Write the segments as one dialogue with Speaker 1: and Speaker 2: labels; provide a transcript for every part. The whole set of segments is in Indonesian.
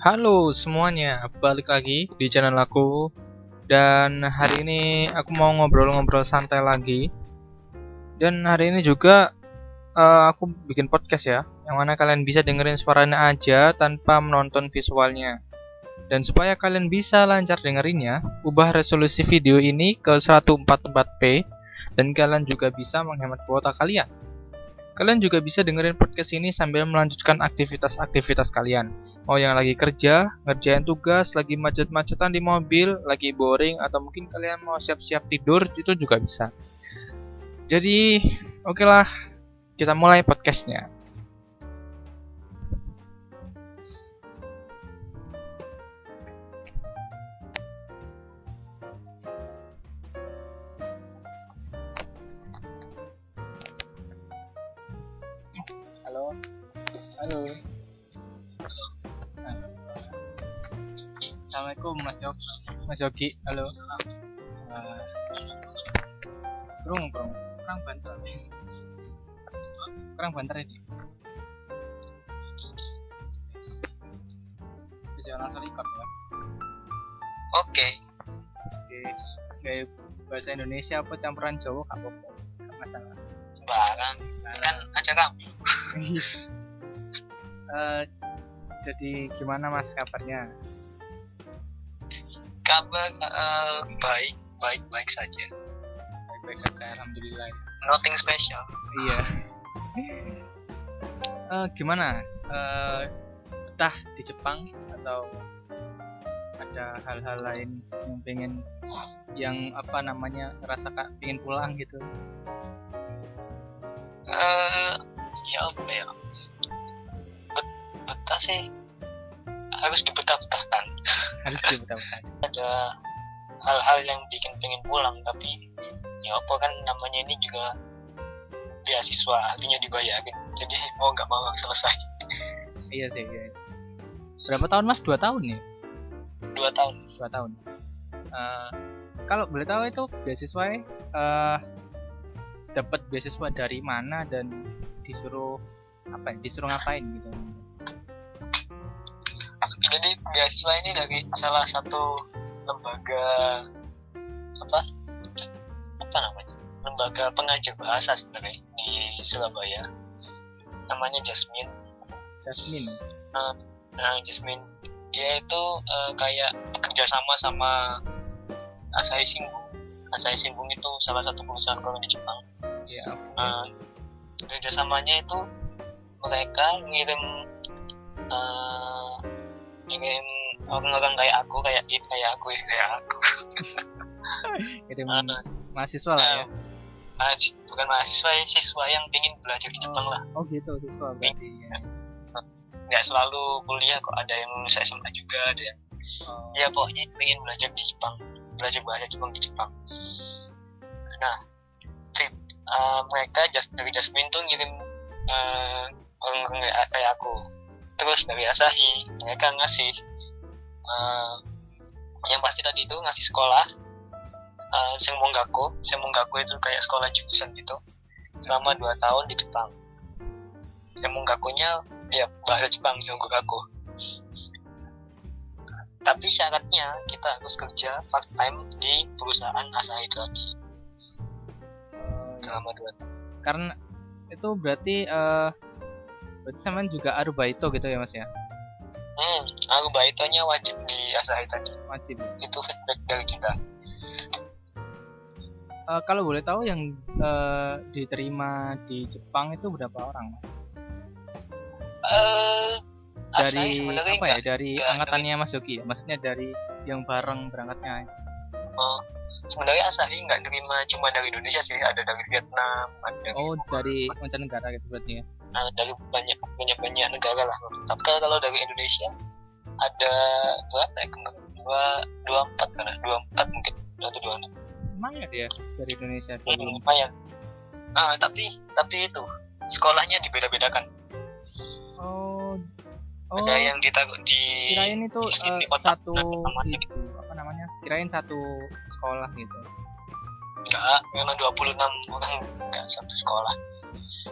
Speaker 1: Halo semuanya, balik lagi di channel aku. Dan hari ini aku mau ngobrol-ngobrol santai lagi. Dan hari ini juga aku bikin podcast ya, yang mana kalian bisa dengerin suaranya aja tanpa menonton visualnya. Dan supaya kalian bisa lancar dengerinnya, ubah resolusi video ini ke 144p. Dan kalian juga bisa menghemat kuota kalian. Kalian juga bisa dengerin podcast ini sambil melanjutkan aktivitas-aktivitas kalian. Mau yang lagi kerja, ngerjain tugas, lagi macet-macetan di mobil, lagi boring, atau mungkin kalian mau siap-siap tidur, itu juga bisa. Jadi, oke lah, kita mulai podcastnya. Halo. Assalamualaikum Mas Yogi. Halo. Kurang banter. Kurang banter ini. Bisa langsung record ya.
Speaker 2: Oke.
Speaker 1: Kayak bahasa Indonesia apa campuran Jawa gak apa-apa. Gak masalah.
Speaker 2: Sembarang. Kan aja kamu.
Speaker 1: Jadi gimana Mas kabarnya?
Speaker 2: Kabar baik saja.
Speaker 1: Baik saja, alhamdulillah.
Speaker 2: Nothing special.
Speaker 1: Iya. Gimana? Betah di Jepang atau ada hal-hal lain yang pengen ngerasa pengen pulang gitu?
Speaker 2: Ya apa ya? Betah sih harus dibetah-betahkan.
Speaker 1: Harus dibetah-betah.
Speaker 2: Ada hal-hal yang bikin pengen pulang, tapi ya apa kan namanya ini juga beasiswa, artinya dibayarin. Jadi mau nggak mau selesai.
Speaker 1: Iya sih. Iya. Berapa tahun Mas? 2 tahun nih?
Speaker 2: 2 tahun.
Speaker 1: 2 tahun. Kalau boleh tahu itu beasiswa dapat beasiswa dari mana dan disuruh ngapain gitu?
Speaker 2: Jadi beasiswa ini dari salah satu lembaga apa namanya, lembaga pengajar bahasa sebenarnya di Surabaya, namanya Jasmine. Jasmine dia itu kayak bekerja sama Asahi Shimbun itu salah satu perusahaan koran di Jepang.
Speaker 1: Ya.
Speaker 2: Kerjasamanya itu mereka ngirim orang-orang kayak aku.
Speaker 1: Kirim mahasiswa lah ya.
Speaker 2: Bukan mahasiswa ya, siswa yang ingin belajar di Jepang lah.
Speaker 1: Oh gitu, siswa berarti ya.
Speaker 2: Nggak selalu kuliah kok, ada yang lulus SMA juga, ada yang ya pokoknya ingin belajar di Jepang, belajar bahasa Jepang di Jepang. Nah, mereka dari Jasmine tuh ngirim orang-orang kayak aku. Terus dari Asahi mereka ngasih yang pasti tadi itu ngasih sekolah Semongaku itu kayak sekolah jurusan gitu selama 2 tahun di Jepang. Semongakunya ya bahasa Jepang, Yongogaku. Tapi syaratnya kita harus kerja part time di perusahaan Asahi tadi selama 2 tahun.
Speaker 1: Karena itu berarti sampean juga arubaito gitu ya Mas ya?
Speaker 2: Arubaitonya wajib di Asahi tadi.
Speaker 1: Wajib.
Speaker 2: Itu feedback dari kita.
Speaker 1: Kalau boleh tahu yang diterima di Jepang itu berapa orang? Dari apa ya? Dari angkatannya Mas Yogi ya? Maksudnya dari yang bareng berangkatnya.
Speaker 2: Sebenarnya Asahi nggak nerima cuma dari Indonesia sih, ada dari Vietnam, ada
Speaker 1: dari mancanegara gitu berarti ya?
Speaker 2: Dari banyak negara lah. Tapi kalau dari Indonesia ada berapa ya? 24 karena 24 mungkin atau 26.
Speaker 1: Lumayan ya dari Indonesia.
Speaker 2: Lumayan. Tapi itu sekolahnya dibeda-bedakan. Ada yang ditaruh di
Speaker 1: kirain itu
Speaker 2: di kota
Speaker 1: satu gitu, apa namanya? Kirain satu sekolah gitu.
Speaker 2: Enggak, memang 26 orang, enggak satu sekolah.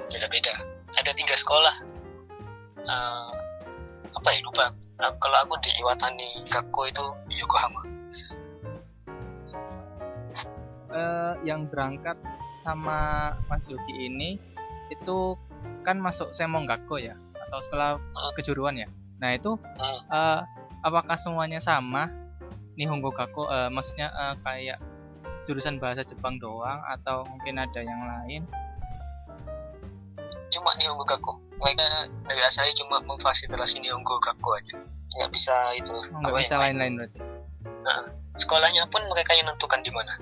Speaker 2: Beda-beda. Ada 3 sekolah. apa ya, lupa. Kalau aku di Iwatani Gakko itu di Yokohama.
Speaker 1: Yang berangkat sama Mas Yogi ini itu kan masuk Semong Gakko ya, atau sekolah kejuruan ya. Nah itu apakah semuanya sama Nihongo Gakko, maksudnya kayak jurusan bahasa Jepang doang atau mungkin ada yang lain?
Speaker 2: Cuma Nihongo Gakko. Mereka dari asalnya cuma memfasilitasi Nihongo Gakko aja. Nggak bisa itu.
Speaker 1: Nggak bisa lain-lain berarti.
Speaker 2: Nah, sekolahnya pun mereka yang menentukan di mana.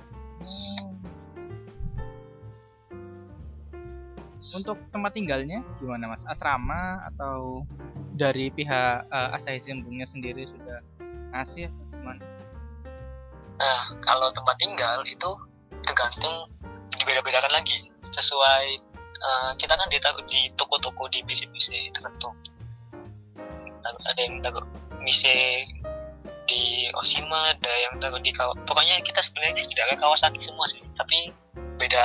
Speaker 1: Untuk tempat tinggalnya gimana Mas? Asrama atau dari pihak Asahi Shimbunnya sendiri sudah ngasih atau gimana?
Speaker 2: Nah, kalau tempat tinggal itu tergantung, dibeda-bedakan lagi sesuai kita kan ditaruh di toko-toko di bisi-bisi tertentu. Ada yang taruh mise di Oshima, ada yang taruh di pokoknya kita sebenarnya tidak ada Kawasaki semua sih, tapi beda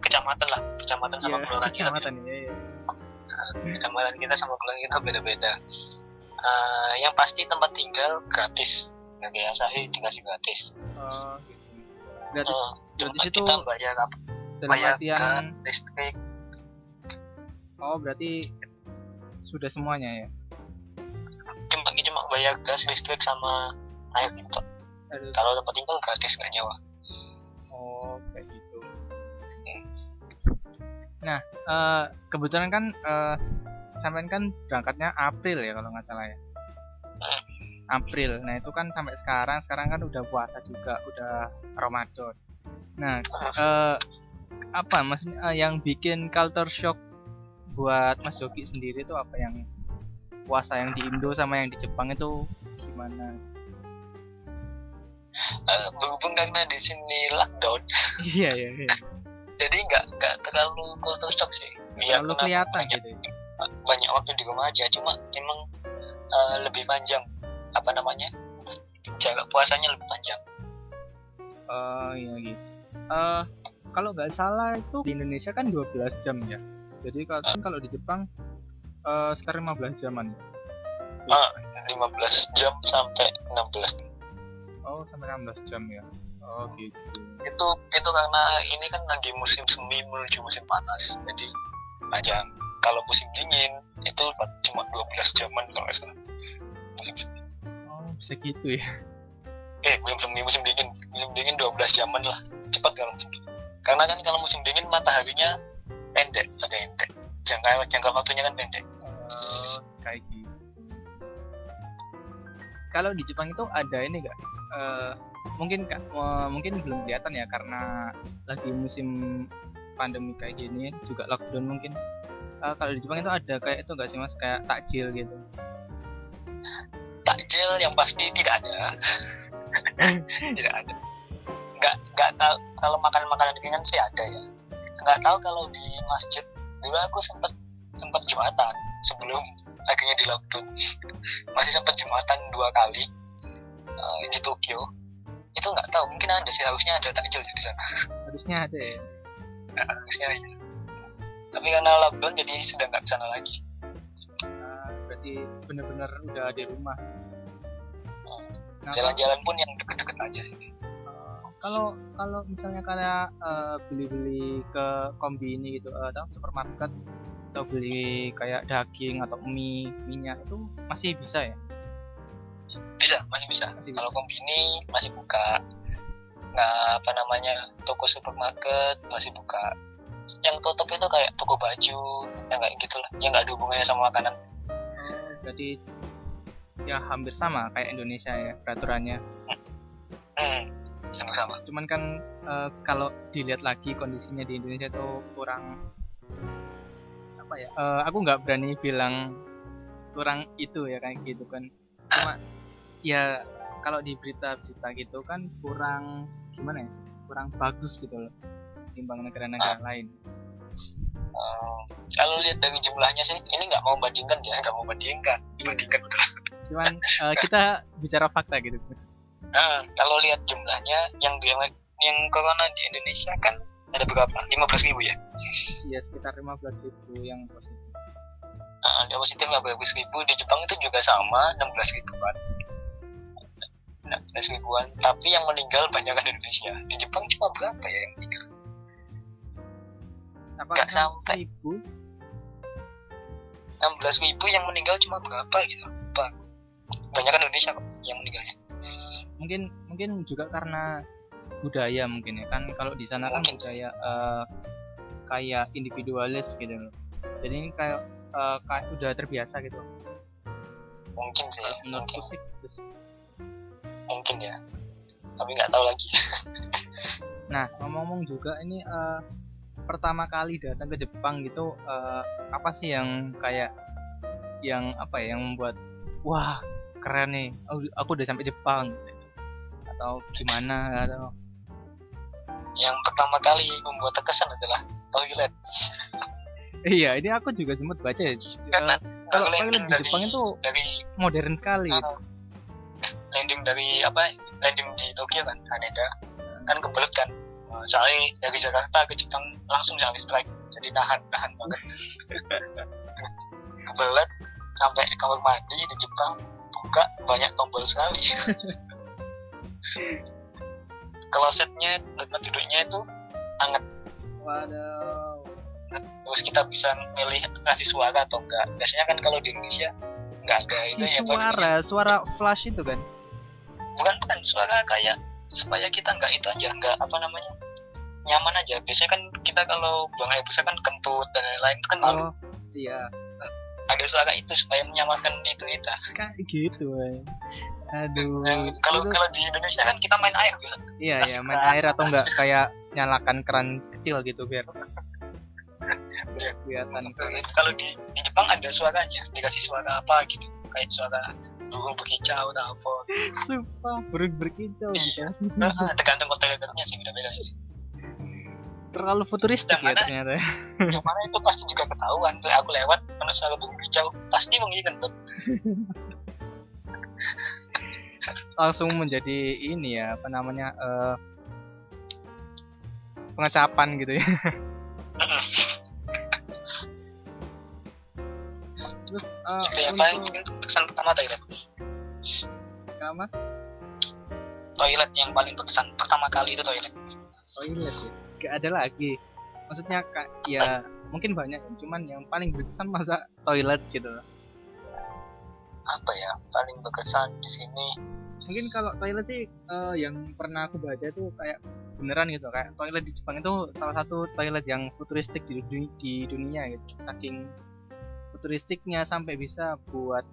Speaker 2: kecamatan lah, kecamatan sama kelurahan kita. Kecamatan kita sama kelurahan kita beda-beda. Yang pasti tempat tinggal gratis, dari Asahi dikasih gratis.
Speaker 1: Gratis.
Speaker 2: Cuma
Speaker 1: itu
Speaker 2: kita bayar apa? Bayar ke listrik.
Speaker 1: Oh, berarti sudah semuanya ya?
Speaker 2: Cuma bayar gas, listrik sama air gitu. Kalau tempat tinggal gratis, nggak nyawa.
Speaker 1: Oh, kayak gitu. Nah, kebetulan kan sampean kan berangkatnya April ya kalau nggak salah ya. April. Nah itu kan sampai sekarang kan udah puasa juga, udah Ramadan. Nah, apa maksudnya yang bikin culture shock buat Mas Yogi sendiri itu apa, yang puasa yang di Indo sama yang di Jepang itu gimana?
Speaker 2: Berhubung karena di sini lockdown.
Speaker 1: Iya.
Speaker 2: Jadi nggak terlalu culture shock sih.
Speaker 1: Ya, terlalu kelihatan gitu.
Speaker 2: Banyak waktu di rumah aja, cuma memang lebih panjang, apa namanya, jarak puasanya lebih panjang.
Speaker 1: Iya gitu. Kalau nggak salah itu di Indonesia kan 12 jam ya. Jadi kalau di Jepang sekitar 15 jaman ya.
Speaker 2: 15 jam sampai 16.
Speaker 1: Oh, sampai 16 jam ya. Oh gitu.
Speaker 2: Itu karena ini kan lagi musim semi menuju musim panas, jadi panjang. Kalau musim dingin itu cuma 12 jaman kalau nggak salah.
Speaker 1: Oh, segitu ya.
Speaker 2: Musim dingin 12 jaman lah, cepat kalau musim dingin. Karena kan kalau musim dingin mataharinya pendek, jangka waktunya kan pendek.
Speaker 1: Kayak gitu. Kalau di Jepang itu ada ini nggak? Mungkin belum kelihatan ya karena lagi musim pandemi kayak gini, juga lockdown mungkin. Kalau di Jepang itu ada kayak itu nggak sih Mas, kayak takjil gitu?
Speaker 2: Takjil yang pasti tidak ada. Tidak ada. Nggak tahu kalau makanan ringan sih ada ya. Nggak tahu kalau di masjid. Dulu aku sempat Jumatan sebelum akhirnya di lockdown. Masih sempat Jumatan 2 kali di Tokyo. Itu nggak tahu, mungkin ada sih, harusnya ada takjil di sana.
Speaker 1: Harusnya ada ya.
Speaker 2: Harusnya ada. Tapi karena lockdown jadi sudah nggak kesana lagi.
Speaker 1: Berarti benar-benar udah di rumah.
Speaker 2: Jalan-jalan pun yang deket-deket aja sih.
Speaker 1: Kalau misalnya kayak beli-beli ke kombini gitu, atau supermarket, atau beli kayak daging atau minyak itu masih bisa ya?
Speaker 2: Masih bisa. Kalau kombini masih buka. Nah, apa namanya, toko supermarket masih buka. Yang tutup itu kayak toko baju, yang kayak gitulah, yang nggak ada hubungannya sama makanan.
Speaker 1: Jadi ya hampir sama kayak Indonesia ya peraturannya.
Speaker 2: Sama.
Speaker 1: Cuman kan kalau dilihat lagi kondisinya di Indonesia itu kurang apa ya? Aku nggak berani bilang kurang itu ya kayak gitu kan. Cuma ya kalau di berita-berita gitu kan kurang gimana ya? Kurang bagus gitu loh timbang negara-negara lain.
Speaker 2: Kalau lihat dari jumlahnya sih, ini nggak mau bandingkan.
Speaker 1: Cuman kita bicara fakta gitu.
Speaker 2: Kalau lihat jumlahnya yang corona di Indonesia kan ada berapa? 15.000 ya?
Speaker 1: Iya, sekitar 15.000 yang positif.
Speaker 2: positif 15.000. Di Jepang itu juga sama 16 ribuan. 16 ribuan, tapi yang meninggal banyak kan di Indonesia. Di Jepang cuma berapa ya yang meninggal? Nggak sampai 16.000 yang meninggal cuma berapa gitu. Banyak kan Indonesia kok yang meninggalnya.
Speaker 1: Mungkin juga karena budaya mungkin ya kan, kalau di sana kan budaya kayak individualis gitu loh. Jadi ini kayak udah terbiasa gitu.
Speaker 2: Mungkin sih.
Speaker 1: Menurutku sih terus.
Speaker 2: Mungkin ya. Tapi nggak tahu lagi.
Speaker 1: Nah, ngomong-ngomong juga ini pertama kali datang ke Jepang gitu, apa sih yang kayak yang apa ya, yang membuat wah keren nih, aku udah sampai Jepang atau gimana atau
Speaker 2: yang pertama kali membuat terkesan adalah toilet.
Speaker 1: Iya, ini aku juga sempat baca ya. Kalau toilet di Jepang itu
Speaker 2: dari
Speaker 1: modern sekali.
Speaker 2: Landing dari landing di Tokyo kan, Haneda kan kebelet kan. Soalnya dari Jakarta ke Jepang langsung jalan strike, jadi tahan banget. Kebelet sampai kamar mandi di Jepang, buka banyak tombol sekali. Klosetnya, tempat duduknya itu hangat.
Speaker 1: Waduh.
Speaker 2: Terus kita bisa milih ngasih suara atau enggak. Biasanya kan kalau di Indonesia enggak ada itu ya.
Speaker 1: Suara flash itu kan?
Speaker 2: Bukan suara kayak supaya kita enggak itu aja, enggak nyaman aja. Biasanya kan kita kalau buang air besar kan kentut dan lain-lain itu kan malu.
Speaker 1: Iya.
Speaker 2: Ada suara itu supaya menyamankan itu kita.
Speaker 1: Kayak gitu, aduh.
Speaker 2: Kalau di Indonesia kan kita main air gitu.
Speaker 1: Iya, main air atau enggak kayak nyalakan keran kecil gitu biar kelihatan.
Speaker 2: Kalau di Jepang ada suaranya, dikasih suara apa gitu, kayak suara burung berkicau atau apa.
Speaker 1: Sumpah, burung berkicau
Speaker 2: iya. Gitu. Tergantung toiletnya sih, beda-beda sih.
Speaker 1: Terlalu futuristik ya ternyata.
Speaker 2: Yang mana itu pasti juga ketahuan. Aku lewat karena suara burung kicau pasti mengingat.
Speaker 1: Langsung menjadi ini ya, apa namanya, pengecapan gitu ya. Terus
Speaker 2: itu yang paling berkesan pertama toilet.
Speaker 1: Sama?
Speaker 2: Toilet yang paling berkesan pertama kali itu toilet.
Speaker 1: Toilet ya? Gak ada lagi. Maksudnya ya mungkin banyak, cuman yang paling berkesan masa toilet gitu.
Speaker 2: Apa ya paling berkesan di sini?
Speaker 1: Mungkin kalau toilet sih yang pernah aku baca itu kayak beneran gitu, kayak toilet di Jepang itu salah satu toilet yang futuristik di dunia gitu. Saking futuristiknya sampai bisa buat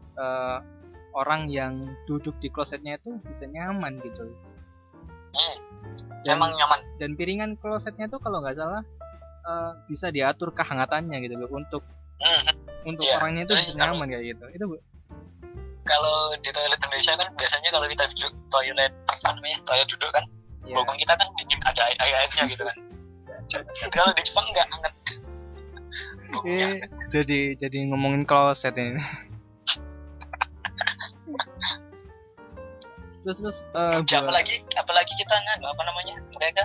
Speaker 1: orang yang duduk di klosetnya itu bisa nyaman gitu.
Speaker 2: Emang nyaman. Dan
Speaker 1: piringan klosetnya tuh kalau nggak salah bisa diatur kehangatannya gitu loh, untuk orangnya itu bisa nyaman kayak gitu. Itu
Speaker 2: kalau di toilet Indonesia kan biasanya kalau kita duduk toilet toilet duduk kan, bokong kita kan dingin, ada airnya gitu kan. Tapi kalau di Jepang nggak hangat.
Speaker 1: Jadi ngomongin kloset ini. terus
Speaker 2: apalagi kita mereka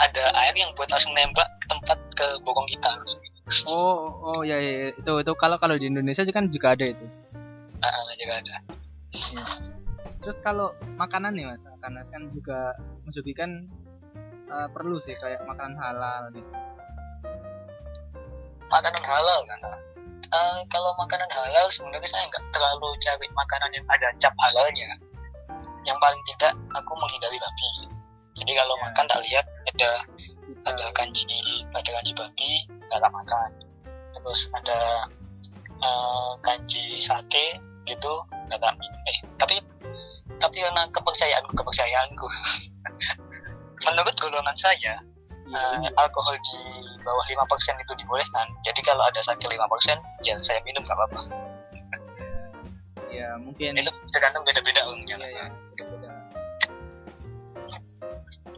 Speaker 2: ada air yang buat langsung nembak ke tempat ke bokong kita.
Speaker 1: Oh ya itu kalau di Indonesia kan juga ada itu.
Speaker 2: Juga ada.
Speaker 1: Ya. Terus kalau makanan nih mas, makanan kan juga Mas Yogi kan perlu sih kayak makanan halal gitu.
Speaker 2: Makanan halal kan? Kalau makanan halal sebenarnya saya nggak terlalu cari makanan yang ada cap halalnya. Yang paling tidak aku menghindari babi. Jadi kalau makan tak lihat ada kanji babi nggak tak makan. Terus ada kanji sate gitu nggak tak minum. Tapi karena kepercayaanku menurut golongan saya alkohol di bawah 5% itu dibolehkan. Jadi kalau ada sake 5%, ya saya minum nggak apa-apa.
Speaker 1: Ya mungkin
Speaker 2: itu tergantung beda-beda umumnya.
Speaker 1: Iya, beda-beda.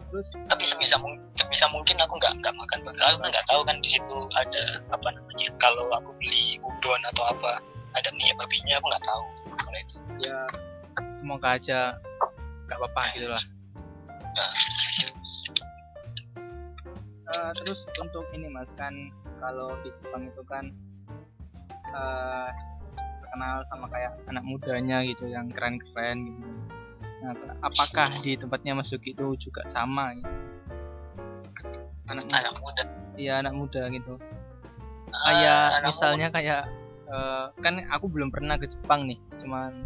Speaker 1: Terus
Speaker 2: tapi sebisa mungkin aku nggak makan babi. Aku nggak tahu kan di situ ada apa namanya. Kalau aku beli udon atau apa ada minyak babinya, aku nggak tahu kalau itu.
Speaker 1: Ya semoga aja nggak apa-apa gitu lah. Terus untuk ini mas, kan kalau di Jepang itu kan eh, terkenal sama kayak anak mudanya gitu yang keren-keren gitu. Nah, apakah di tempatnya Mas Yogi itu juga sama gitu?
Speaker 2: Anak muda.
Speaker 1: Iya, anak muda gitu. Kayak
Speaker 2: Anak
Speaker 1: misalnya kayak kan aku belum pernah ke Jepang nih, cuman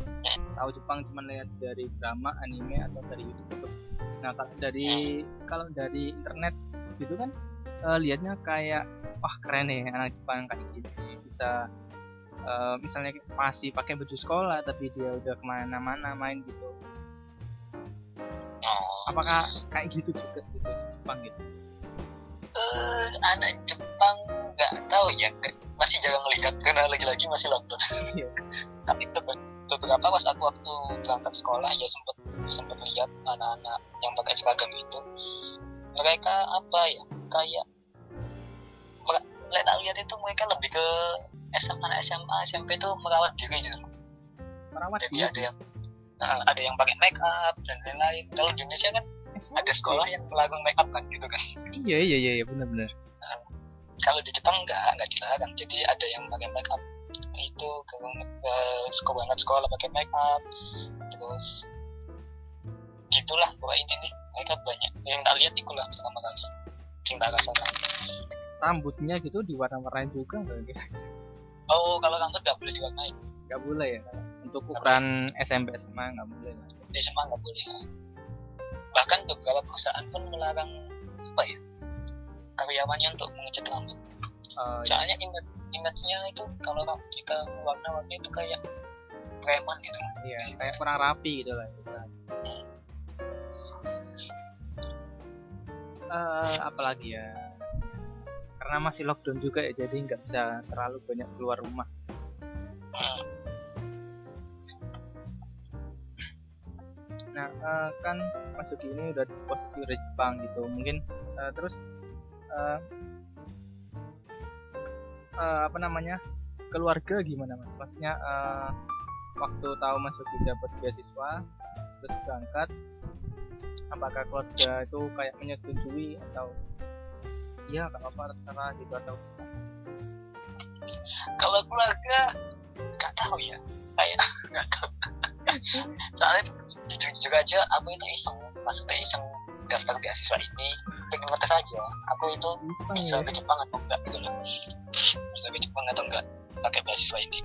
Speaker 1: tahu Jepang cuman lihat dari drama, anime atau dari YouTube. Nah, kalau dari internet gitu kan lihatnya kayak wah keren nih anak Jepang kayak gini, bisa misalnya masih pakai baju sekolah tapi dia udah kemana-mana main gitu. Apakah kayak gitu juga gitu di Jepang gitu?
Speaker 2: Anak Jepang nggak tahu ya, masih jarang lihat karena lagi-lagi masih lockdown. Tapi beberapa pas aku waktu berangkat sekolah ya sempat lihat anak-anak yang pakai seragam itu, mereka apa ya, kayak lihat itu mereka lebih ke SMA, SMP itu merawat diri gitu. Jadi ada yang pakai make up dan lain-lain. Kalau di Indonesia kan ada sekolah yang melarang make up kan gitu kan.
Speaker 1: Iya benar.
Speaker 2: Kalau di Jepang nggak dilarang, jadi ada yang pakai make up itu ke sekolah pakai make up, terus gitulah pokoknya ini mereka banyak yang tak lihat ikulah pertama kali cinta rasakan.
Speaker 1: Rambutnya gitu diwarna-warnain juga nggak kira?
Speaker 2: Oh, kalau rambut nggak boleh diwarnain.
Speaker 1: Nggak boleh ya? Untuk ukuran SMP SMA nggak boleh lah.
Speaker 2: SMA nggak boleh. Bahkan beberapa perusahaan pun melarang karyawannya untuk mengecat rambut. Soalnya image-nya itu kalau jika warna-warni itu kayak preman gitu.
Speaker 1: Iya, kayak kurang rapi gitu lah. Apalagi ya, karena masih lockdown juga ya, jadi nggak bisa terlalu banyak keluar rumah. Nah, kan Mas Yogi ini udah di posisi di Jepang gitu, mungkin terus apa namanya, keluarga gimana Mas? Maksudnya waktu tahu Mas Yogi dapat beasiswa terus berangkat, apakah keluarga itu kayak menyetujui atau iya nggak apa-apa terserah gitu atau
Speaker 2: kalau keluarga nggak tahu ya, kayak nggak tahu. Soalnya jujur aja aku itu iseng daftar beasiswa ini pengen ngetes aja aku itu bisa ke Jepang atau enggak gitu loh, bisa ke Jepang atau enggak pakai beasiswa ini.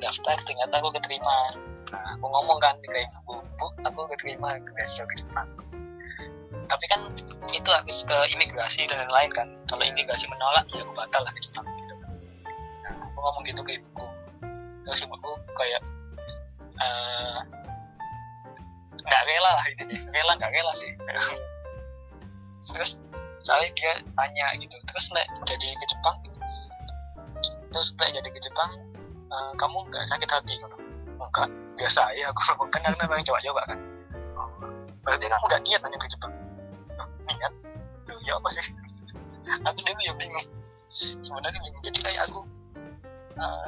Speaker 2: Daftar ternyata aku keterima. Nah, aku ngomong kan ke ibu, aku keterima ke beasiswa ke Jepang. Tapi kan itu habis ke imigrasi dan lain-lain kan. Kalau imigrasi menolak ya aku batal lah ke Jepang gitu. Nah, aku ngomong gitu ke ibuku. Terus ibuku kayak nggak rela lah ini, nggak rela sih. Terus soalnya dia tanya gitu, terus jadi ke Jepang, kamu nggak sakit hati kan? Enggak, biasa ya aku ngomong kan karena orang coba kan. Berarti kamu nggak niat nanya ke Jepang? Niat? Ya apa sih? Aku dulu ya bingung. Sebenarnya bingung. Jadi kayak aku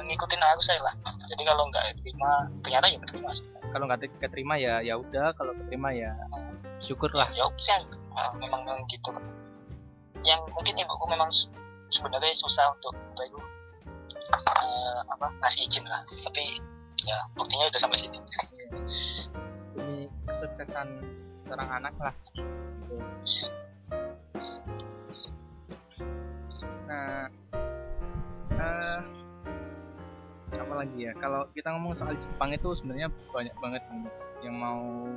Speaker 2: ngikutin arus saya lah. Jadi kalau nggak terima, ternyata ya keterima sih.
Speaker 1: Kalau nggak keterima ya udah, kalau keterima ya syukurlah.
Speaker 2: Ya sih, memang gitu. Yang mungkin ibuku memang sebenarnya susah untuk ngasih izin lah. Tapi ya buktinya udah sampai sini.
Speaker 1: Ini kesuksesan seorang anak lah. Gitu. Nah, apa lagi ya? Kalau kita ngomong soal Jepang itu sebenarnya banyak banget yang mau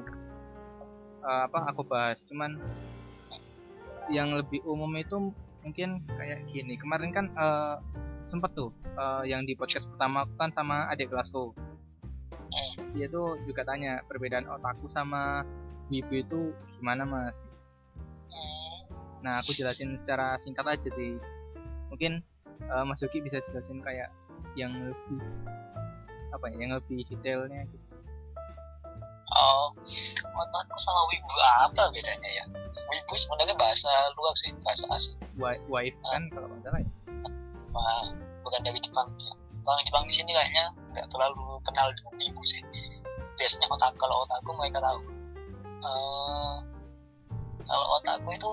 Speaker 1: aku bahas. Cuman yang lebih umum itu mungkin kayak gini. Kemarin kan sempet tuh yang di podcast pertama aku kan sama adik kelasku. Dia tuh juga tanya perbedaan otaku sama wibu itu gimana Mas? Nah, aku jelasin secara singkat aja sih. Mungkin Mas Yogi bisa jelasin kayak yang lebih yang lebih detailnya gitu.
Speaker 2: Oh, otaku sama wibu apa bedanya ya? Wibu sebenarnya bahasa luar sih, bahasa asing.
Speaker 1: Wife kan kalau nggak salah ya.
Speaker 2: Bukan dari Jepang ya. Kalau Jepang di sini kayaknya nggak terlalu kenal dengan wibu sih. Biasanya kalau otaku mereka tahu. Kalau otaku itu,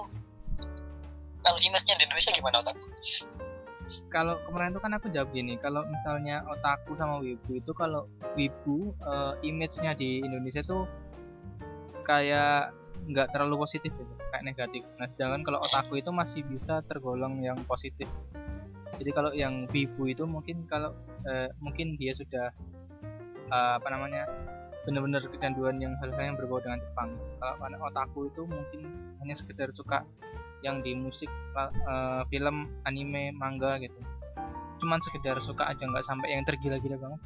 Speaker 2: kalau image-nya di Indonesia gimana otaku?
Speaker 1: Kalau kemarin tuh kan aku jawab gini, kalau misalnya otaku sama wibu itu, kalau wibu image-nya di Indonesia tuh kayak nggak terlalu positif gitu, kayak negatif. Nah, sedangkan kalau otaku itu masih bisa tergolong yang positif. Jadi kalau yang wibu itu mungkin kalau mungkin dia sudah apa namanya, benar-benar kecanduan yang hal-hal yang berbau dengan Jepang. Kalau anak otaku itu mungkin hanya sekedar suka yang di musik, film, anime, manga gitu. Cuman sekedar suka aja, nggak sampai yang tergila-gila banget.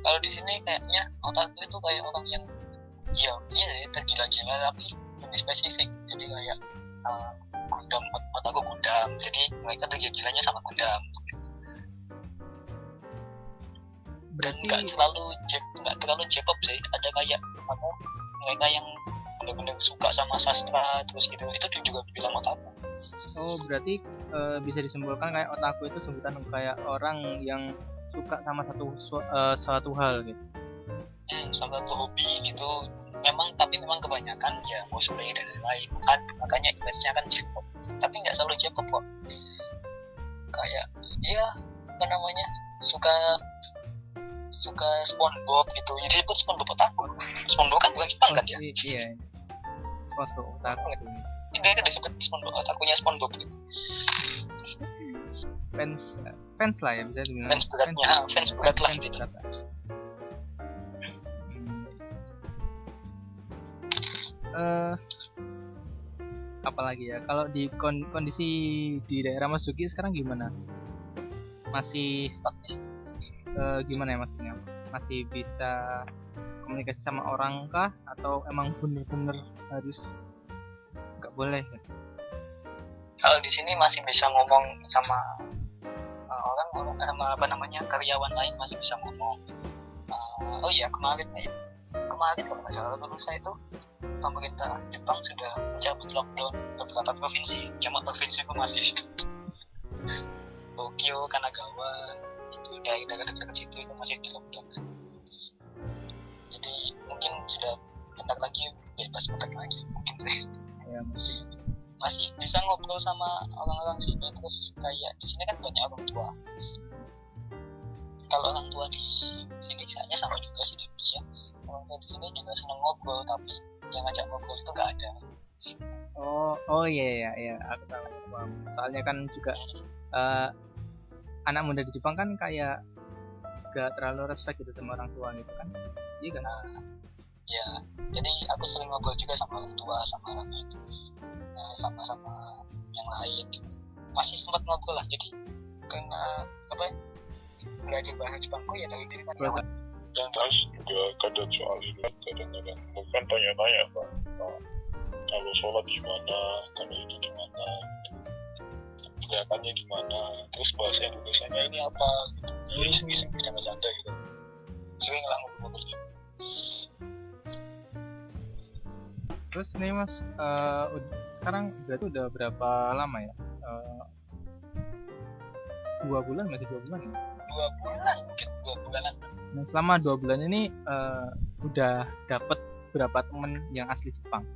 Speaker 2: Kalau di sini kayaknya otaku itu kayak orang yang iya tergila-gila tapi lebih spesifik. Jadi kayak Gundam, otaku Gundam. Jadi mereka tergila-gilanya sama Gundam. Dan nggak terlalu J-pop sih. Ada kayak apa? Mereka yang benar-benar suka sama sastra terus gitu. Itu juga dibilang otaku.
Speaker 1: Oh, berarti bisa disimpulkan kayak otaku itu sebutan kayak orang yang suka sama suatu hal gitu.
Speaker 2: Sama satu hobi gitu. Tapi memang kebanyakan ya cosplay dan lain-lain kan, makanya image-nya kan J-pop. Tapi nggak selalu J-pop kok. Kayak ya apa namanya, suka SpongeBob gitu. Jadi disebut SpongeBob otaku. SpongeBob kan bukan Jepang kan ya?
Speaker 1: Iya. SpongeBob otaku.
Speaker 2: Ini kan disebut SpongeBob otakunya SpongeBob gitu.
Speaker 1: Fans lah ya, bisa dibilang.
Speaker 2: Fans berat lah gitu.
Speaker 1: Apalagi ya, kalau di kondisi di daerah Mas Zuki sekarang gimana? Masih gimana ya maksudnya? Masih bisa komunikasi sama orang kah? Atau emang bener-bener harus nggak boleh?
Speaker 2: Kalau di sini masih bisa ngomong sama orang sama apa namanya, karyawan lain masih bisa ngomong. Oh iya, kemarin kalau nggak salah saya itu pemerintah Jepang sudah mencabut lockdown beberapa provinsi. Cuma provinsi itu masih Tokyo, Kanagawa, itu daerah dekat situ itu masih di lockdown. Jadi mungkin sudah bentar lagi bebas lagi mungkin sih.
Speaker 1: Ya, mungkin.
Speaker 2: Masih bisa ngobrol sama orang-orang sini. Terus kayak di sini kan banyak orang tua. Kalau orang tua di sini kayaknya sama juga sih di Indonesia. Orang tua di sini juga senang ngobrol, tapi yang ngajak ngobrol itu nggak ada.
Speaker 1: Oh iya, aku tahu. Soalnya kan juga anak muda di Jepang kan kayak gak terlalu respect gitu sama orang tua gitu kan. Iya kan?
Speaker 2: Ya, jadi aku sering ngobrol juga sama orang tua, sama orang itu, sama yang lain gitu. Masih sempat ngobrol lah. Jadi karena apa ya, belajar bahasa Jepangku ya dari diri karyawan.
Speaker 3: Dan terus juga kadang soal sholat, kadang-kadang bukan tanya-tanya kan, kalau sholat gimana, kalau ini gimana, gerakannya gimana, terus bahasa Indonesianya ini apa gitu. Jadi iseng-iseng bercanda-canda gitu. Sering lah ngobrol gitu.
Speaker 1: Terus nih Mas, sekarang berarti udah berapa lama ya? 2 bulan, masih 2 bulan ya?
Speaker 2: 2 bulan, mungkin 2 bulanan.
Speaker 1: Nah, selama 2 bulan ini udah dapet berapa temen yang asli Jepang?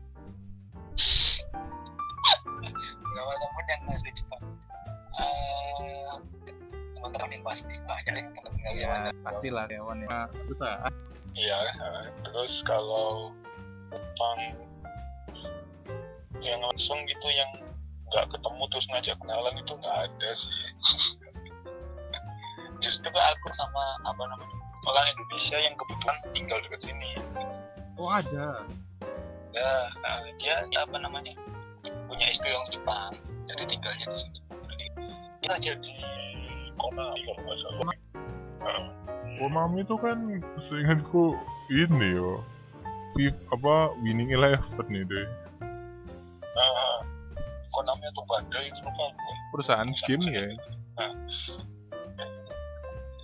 Speaker 2: Berapa temen yang asli Jepang? Teman-teman yang pasti banyak yang teman karyawan.
Speaker 1: Pastilah karyawan ya. Susah.
Speaker 3: Iya, terus kalau tentang yang langsung gitu, yang nggak ketemu terus ngajak kenalan itu nggak ada sih. Justru aku sama apa namanya, orang Indonesia yang kebetulan tinggal dekat sini.
Speaker 1: Oh ada.
Speaker 3: Ya, dia apa namanya, punya istri orang Jepang, jadi tinggalnya di sini. Dia jadi Konami kalau nggak salah.
Speaker 4: Konami itu kan seingatku ini yo, Winning Eleven nih deh.
Speaker 3: Konami atau Bandai itu kan
Speaker 4: Perusahaan game ya.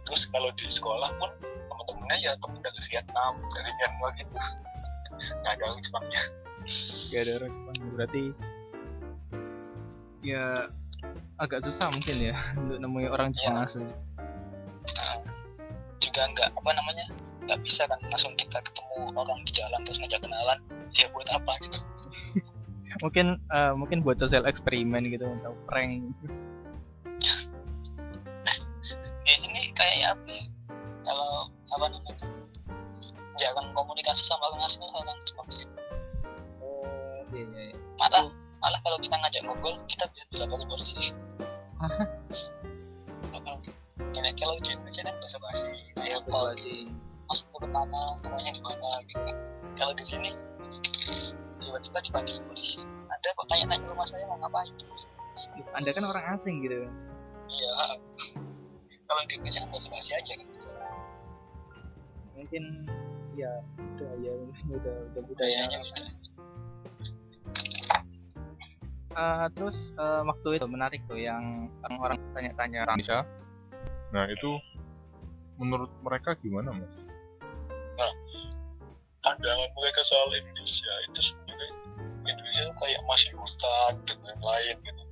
Speaker 3: Terus kalau di sekolah pun temen-temennya ya temen dari Vietnam, dari Myanmar gitu. Nggak ada orang Jepangnya.
Speaker 1: Gak ada orang Jepang, berarti ya agak susah mungkin ya untuk nemuin orang Jepang asli.
Speaker 2: Juga nggak bisa kan langsung kita ketemu orang di jalan terus ngajak kenalan, ya buat apa gitu.
Speaker 1: Mungkin buat sosial eksperimen gitu atau prank.
Speaker 2: Di sini kayak apa ya? Kalau apa namanya? Jangan komunikasi sama orang asing hal yang seperti itu.
Speaker 1: Oh iya.
Speaker 2: Malah kalau kita ngajak ngobrol kita bisa dilaporin polisi. Kayak kalau di Indonesia kan bahasa basi, kayak apa mas itu kemana, semuanya di mana gitu. Kalau di sini tiba-tiba dipanggil polisi, Anda kok tanya-tanya rumah saya mau ngapain?
Speaker 1: Anda kan orang asing gitu.
Speaker 2: Iya. Kalau di Indonesia kan bahasa basi aja gitu.
Speaker 1: Mungkin ya udah
Speaker 2: Budayanya beda.
Speaker 1: Terus waktu itu menarik tuh yang orang tanya-tanya
Speaker 4: Indonesia. Nah itu menurut mereka gimana mas?
Speaker 3: Pandangan mereka soal Indonesia itu sebenarnya Indonesia kayak masih hutan dan lain-lain gitu.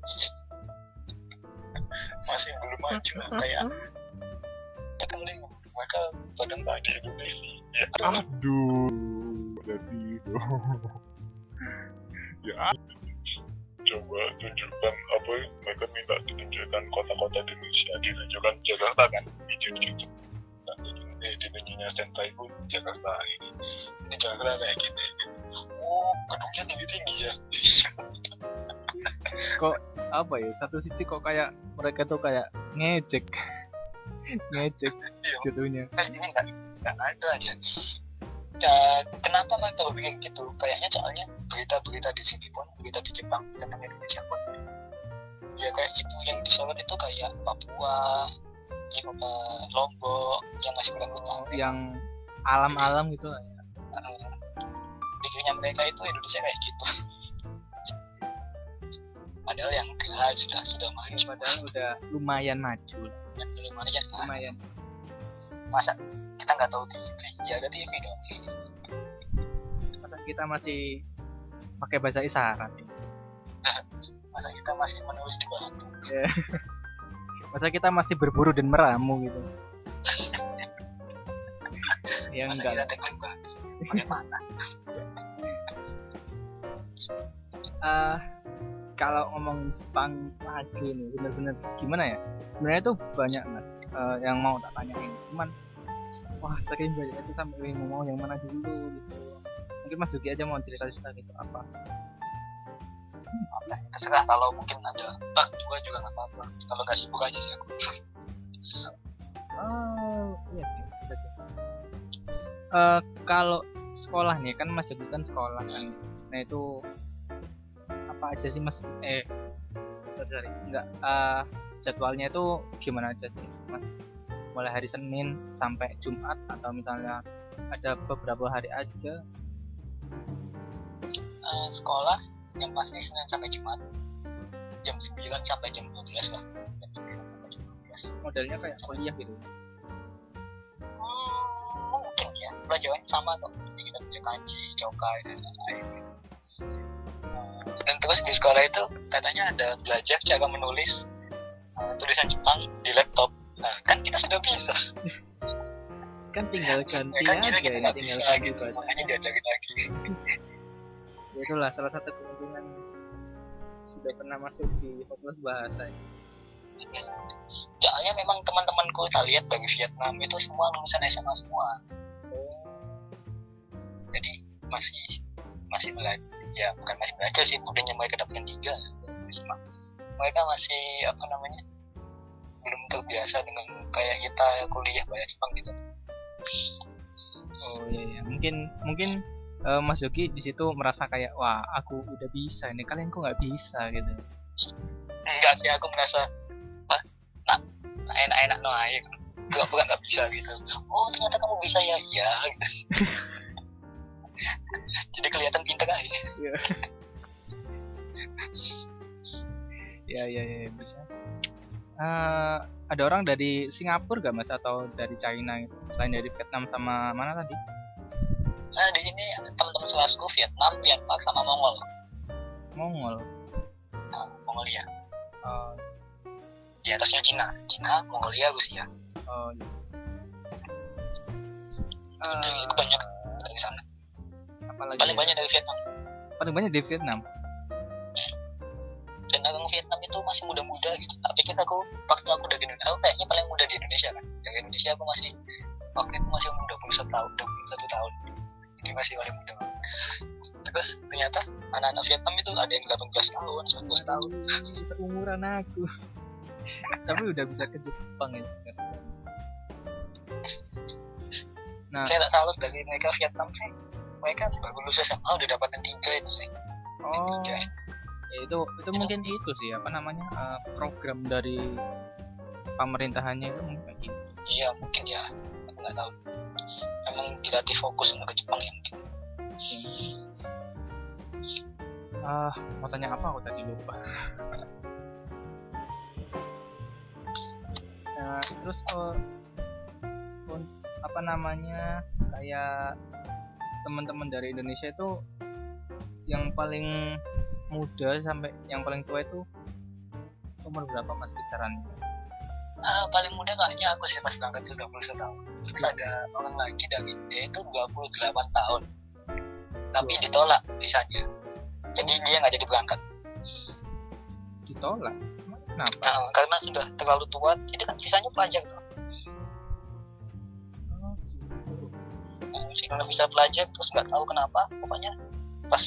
Speaker 3: Masih belum maju kayak kali mereka kadang tak di Indonesia. Ya,
Speaker 4: Aduh, jadi ya coba tunjukkan apa mereka minta ditunjukkan kota-kota di Indonesia, ditunjukkan Jakarta kan di YouTube. Di menyinya Sentai pun Jakarta ini Jakarta kayak gini. Oh gedungnya tinggi-tinggi ya.
Speaker 1: kok apa ya, satu sisi kok kayak mereka tuh kayak ngejek jatuhnya.
Speaker 2: Ini nggak ada aja. Ya, kenapa mereka bikin gitu? Kayaknya soalnya berita-berita di sini pun, berita di Jepang tentang Indonesia pun, ya kayak itu yang disorot itu kayak Papua, ya Lombok, yang masih kurang
Speaker 1: yang alam-alam gitu lah ya.
Speaker 2: Pikirnya mereka itu Indonesia kayak gitu. Padahal yang enggak sudah maju.
Speaker 1: Padahal udah lumayan maju lah.
Speaker 2: Lumayan. Masa kita nggak tahu TV? Ya ada TV dong.
Speaker 1: Masa kita masih pakai bahasa isyarat ya?
Speaker 2: Masa kita masih menulis di batu?
Speaker 1: Masa kita masih berburu dan meramu gitu? Ya
Speaker 2: Masa
Speaker 1: enggak.
Speaker 2: kita tekan batu? Bagaimana?
Speaker 1: Kalau ngomong Jepang lagi nih, bener-bener gimana ya? Sebenarnya tuh banyak mas yang mau tak tanyain, cuman wah saking banyak itu sampai mau yang mana dulu gitu. Mungkin Mas Yuki aja mau cerita-cerita gitu apa?
Speaker 2: Terserah, kalau mungkin ada dua juga nggak apa-apa. Kalau nggak sibuk aja sih aku.
Speaker 1: Oh iya sih. Kalau sekolah nih kan Mas Yuki kan sekolah kan. Nah itu apa aja sih Mas? Sorry, enggak. Jadwalnya itu gimana aja sih Mas? Mulai hari Senin sampai Jumat atau misalnya ada beberapa hari aja?
Speaker 2: Sekolah yang pasti Senin sampai Jumat jam 9 sampai jam 12 lah. Jam 9 sampai jam 12.
Speaker 1: Modelnya kayak kuliah gitu.
Speaker 2: Mungkin ya, pelajaran sama kok. Jadi kita belajar kanji, cokai dan lain-lain. Dan terus di sekolah itu katanya ada belajar cara menulis tulisan Jepang di laptop. Nah, kan kita sudah bisa.
Speaker 1: Kan tinggal ganti
Speaker 2: Kan
Speaker 1: aja,
Speaker 2: kita
Speaker 1: ini
Speaker 2: nggak
Speaker 1: tinggal
Speaker 2: bisa
Speaker 1: ganti
Speaker 2: gitu,
Speaker 1: bahasa.
Speaker 2: makanya diajarin lagi.
Speaker 1: Ya itulah salah satu keuntungan sudah pernah masuk di fakultas bahasa.
Speaker 2: Soalnya memang teman-temanku tak lihat dari Vietnam itu semua lulusan SMA semua. Jadi masih belajar, ya bukan masih belajar sih, udah mereka dapatkan 3 SMA. Mereka masih belum terbiasa dengan kayak kita kuliah bahasa Jepang gitu.
Speaker 1: Oh iya, mungkin Mas Yogi di situ merasa kayak wah aku udah bisa ini, kalian kok nggak bisa gitu.
Speaker 2: Enggak sih, aku merasa enak-enak no aja, bukan nggak bisa gitu. Oh ternyata kamu bisa ya, iya. Gitu. Jadi kelihatan pintar aja.
Speaker 1: Ya bisa. Ada orang dari Singapura gak mas atau dari China gitu? Selain dari Vietnam sama mana tadi?
Speaker 2: Di sini teman-teman sekelasku Vietnam, Myanmar sama Mongol. Mongolia. Di atasnya Cina, Mongolia, Rusia.
Speaker 1: Oh iya.
Speaker 2: Dari banyak dari sana.
Speaker 1: Apalagi
Speaker 2: Paling banyak dari Vietnam.
Speaker 1: Paling banyak dari Vietnam.
Speaker 2: Vietnam itu masih muda-muda gitu. Tak pikir aku waktu aku dari Indonesia, aku kayaknya paling muda di Indonesia kan. Dari Indonesia aku masih waktu itu masih umur 21 tahun. Jadi masih paling muda banget. Terus ternyata anak-anak Vietnam itu ada yang 18 tahun, 19 tahun.
Speaker 1: Seumuran aku. Tapi udah bisa ke Jepang ya. Nah,
Speaker 2: Saya tak salut dari mereka Vietnam sih. Mereka baru lulus SMA udah dapat yang 3 itu sih.
Speaker 1: oh,
Speaker 2: Tiga.
Speaker 1: ya itu mungkin itu sih apa namanya program dari pemerintahannya itu mungkin kayak gitu.
Speaker 2: Iya mungkin ya, aku nggak tahu. Emang dilatih fokus untuk ke Jepang ya mungkin.
Speaker 1: Mau tanya apa aku tadi lupa. Nah, terus apa namanya kayak teman-teman dari Indonesia itu yang paling muda sampai yang paling tua itu umur berapa mas kisarannya?
Speaker 2: Paling muda kayaknya aku sih pas berangkat itu 21 tahun. Terus ada orang lagi dari dia itu 28 tahun. Tapi ditolak visanya. Jadi dia nggak jadi berangkat.
Speaker 1: Ditolak? Kenapa?
Speaker 2: Karena sudah terlalu tua, itu kan visanya pelajar tuh. Karena visa pelajar terus nggak tahu kenapa, pokoknya pas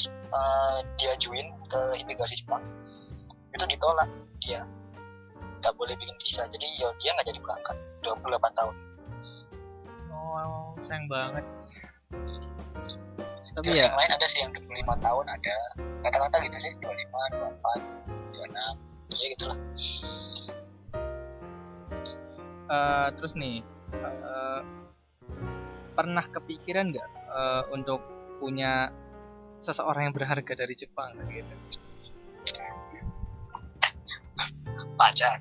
Speaker 2: dia join ke imigrasi Jepang itu ditolak, dia nggak boleh bikin visa, jadi ya dia nggak jadi berangkat 28 tahun.
Speaker 1: Oh, sayang banget. Tapi
Speaker 2: Terus
Speaker 1: ya
Speaker 2: yang lain ada sih yang 25 tahun ada, kata-kata gitu sih 25, 24, 26, ya gitulah.
Speaker 1: Terus nih pernah kepikiran nggak untuk punya seseorang yang berharga dari Jepang gitu?
Speaker 2: Pacar.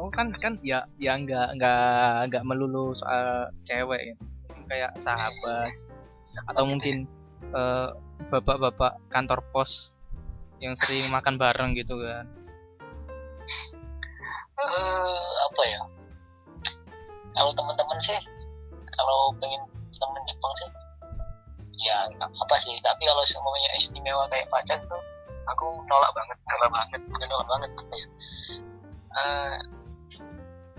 Speaker 1: Oh kan ya nggak melulu soal cewek ya. Mungkin kayak sahabat atau mungkin bapak-bapak kantor pos yang sering makan bareng gitu kan.
Speaker 2: Apa ya, kalau teman-teman sih, kalau pengen temen Jepang sih ya nggak apa sih, tapi kalau semuanya istimewa kayak pacar tuh aku nolak banget apa ya.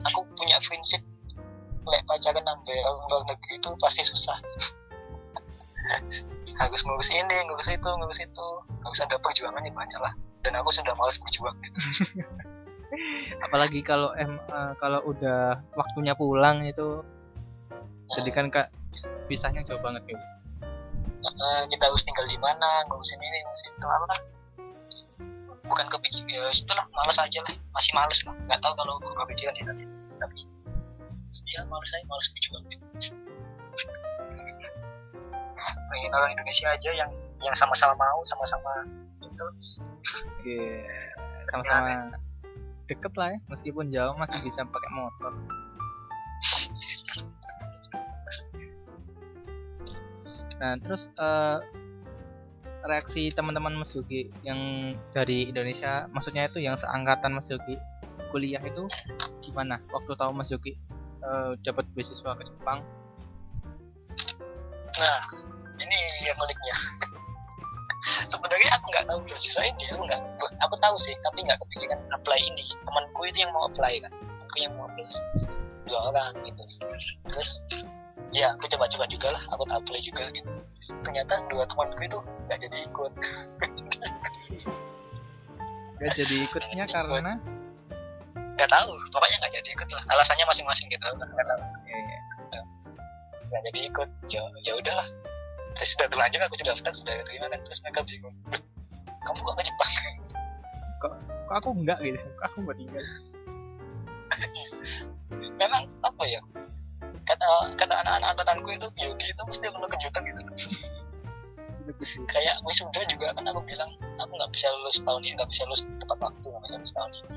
Speaker 2: Aku punya prinsip lek pacaran sampai orang luar negeri itu pasti susah. Harus ngurus ini, ngurus itu, harus ada perjuangan yang banyak lah, dan aku sudah malas berjuang gitu.
Speaker 1: Apalagi kalau kalau udah waktunya pulang itu jadi kan kak pisahnya jauh banget gitu.
Speaker 2: Kita harus tinggal di mana, ngurusin ini, ngurusin itu, aku kan bukan kepikiran ya, itulah malas aja lah, masih malas lah, nggak tahu kalau gue kepikiran sih nanti, tapi ya malas berjuang gitu. Pengen orang Indonesia aja yang sama-sama mau, sama-sama itu.
Speaker 1: Iya, sama-sama deket lah ya, meskipun jauh masih bisa pakai motor. Nah terus reaksi teman-teman Mas Yogi yang dari Indonesia, maksudnya itu yang seangkatan Mas Yogi kuliah itu gimana waktu tahu Mas Yogi dapat beasiswa ke Jepang?
Speaker 2: Nah ini yang uniknya. Sebenarnya aku nggak tahu beasiswa ini, aku tahu sih, tapi nggak kepikiran apply ini. Temanku itu yang mau apply kan, dua orang gitu. Terus ya aku coba juga lah, aku apply juga gitu. Ternyata dua temanku itu nggak jadi ikut.
Speaker 1: Gak jadi ikutnya karena
Speaker 2: nggak tahu, pokoknya nggak jadi ikut lah. Alasannya masing-masing gitu, nggak tahu.
Speaker 1: Iya.
Speaker 2: Nggak jadi ikut, ya udahlah. Saya sudah terlanjur, aku sudah daftar, sudah terima kan. Terus mereka bingung, kamu kok ke Jepang?
Speaker 1: Kok aku enggak gitu, kok aku mau tinggal.
Speaker 2: Memang apa ya, kata anak-anak angkatanku itu Yogi itu mesti perlu kejutan gitu. Kayak wisuda juga kan aku bilang aku nggak bisa lulus tahun ini, nggak bisa lulus tepat waktu, nggak bisa lulus tahun ini.